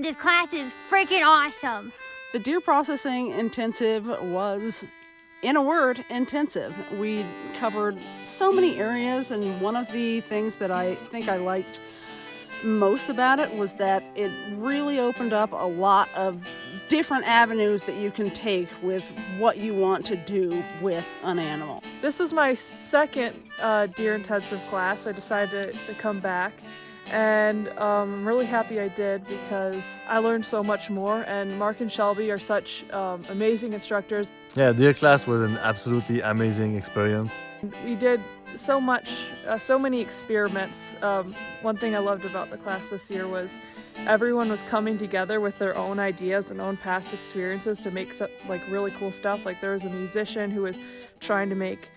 This class is freaking awesome. The deer processing intensive was, in a word, intensive. We covered so many areas, and one of the things that I think I liked most about it was that it really opened up a lot of different avenues that you can take with what you want to do with an animal. This was my second deer intensive class. I decided to come back, and I'm really happy I did because I learned so much more, and Mark and Shelby are such amazing instructors. Yeah, deer class was an absolutely amazing experience. We did so many experiments. One thing I loved about the class this year was everyone was coming together with their own ideas and own past experiences to make really cool stuff. Like there was a musician who was trying to make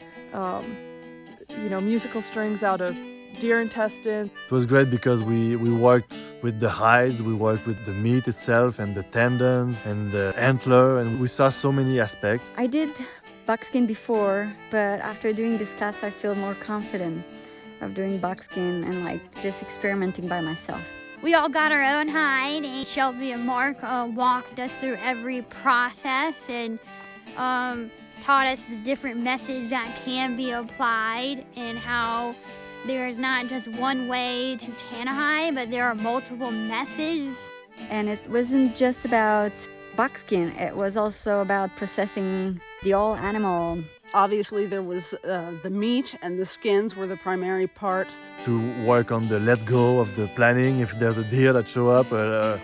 musical strings out of deer intestine. It was great because we worked with the hides, we worked with the meat itself and the tendons and the antler, and we saw so many aspects. I did buckskin before, but after doing this class I feel more confident of doing buckskin and just experimenting by myself. We all got our own hide, and Shelby and Mark walked us through every process and taught us the different methods that can be applied and how there is not just one way to tan a hide, but there are multiple methods. And it wasn't just about buckskin, it was also about processing the whole animal. Obviously, there was the meat, and the skins were the primary part. To work on the let go of the planning. If there's a deer that show up, a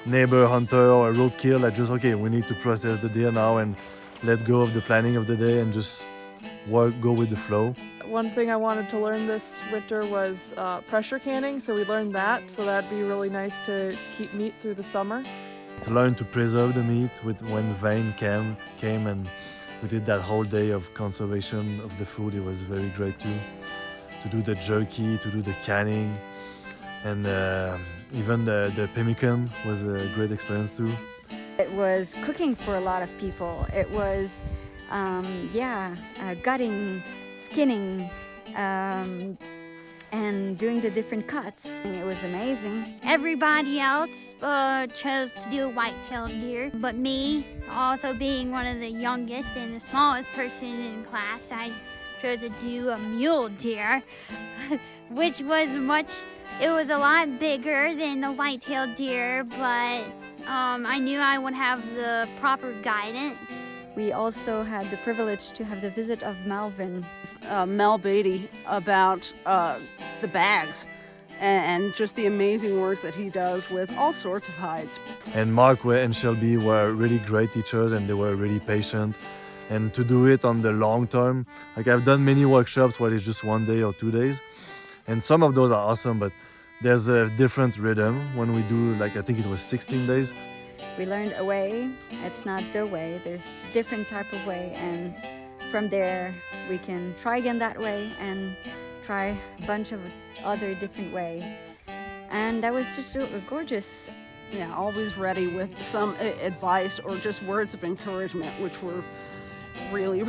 neighbor hunter or a roadkill, okay, we need to process the deer now and let go of the planning of the day and just go with the flow. One thing I wanted to learn this winter was pressure canning, so we learned that, so that'd be really nice to keep meat through the summer. To learn to preserve the meat when the vein came, and we did that whole day of conservation of the food. It was very great too. To do the jerky, to do the canning, and even the pemmican was a great experience too. It was cooking for a lot of people. It was, gutting, skinning, and doing the different cuts. It was amazing. Everybody else chose to do a white-tailed deer, but me, also being one of the youngest and the smallest person in class, I chose to do a mule deer, which was it was a lot bigger than the white-tailed deer, but I knew I would have the proper guidance. We also had the privilege to have the visit of Melvin. Mel Beatty about the bags and just the amazing work that he does with all sorts of hides. And Mark and Shelby were really great teachers, and they were really patient. And to do it on the long term, I've done many workshops where it's just 1 day or 2 days, and some of those are awesome, but there's a different rhythm when we do, I think it was 16 days. We learned a way. It's not the way. There's different type of way, and from there we can try again that way and try a bunch of other different way. And that was just gorgeous. Yeah, always ready with some advice or just words of encouragement, which were really,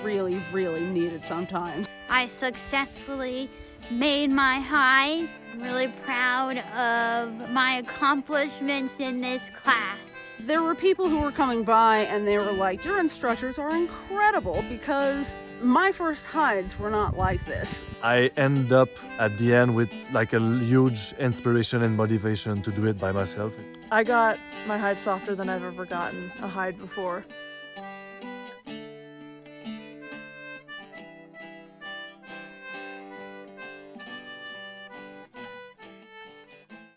really, really needed sometimes. I successfully made my hide. I'm really proud of my accomplishments in this class. There were people who were coming by and they were like, your instructors are incredible, because my first hides were not like this. I end up at the end with a huge inspiration and motivation to do it by myself. I got my hide softer than I've ever gotten a hide before.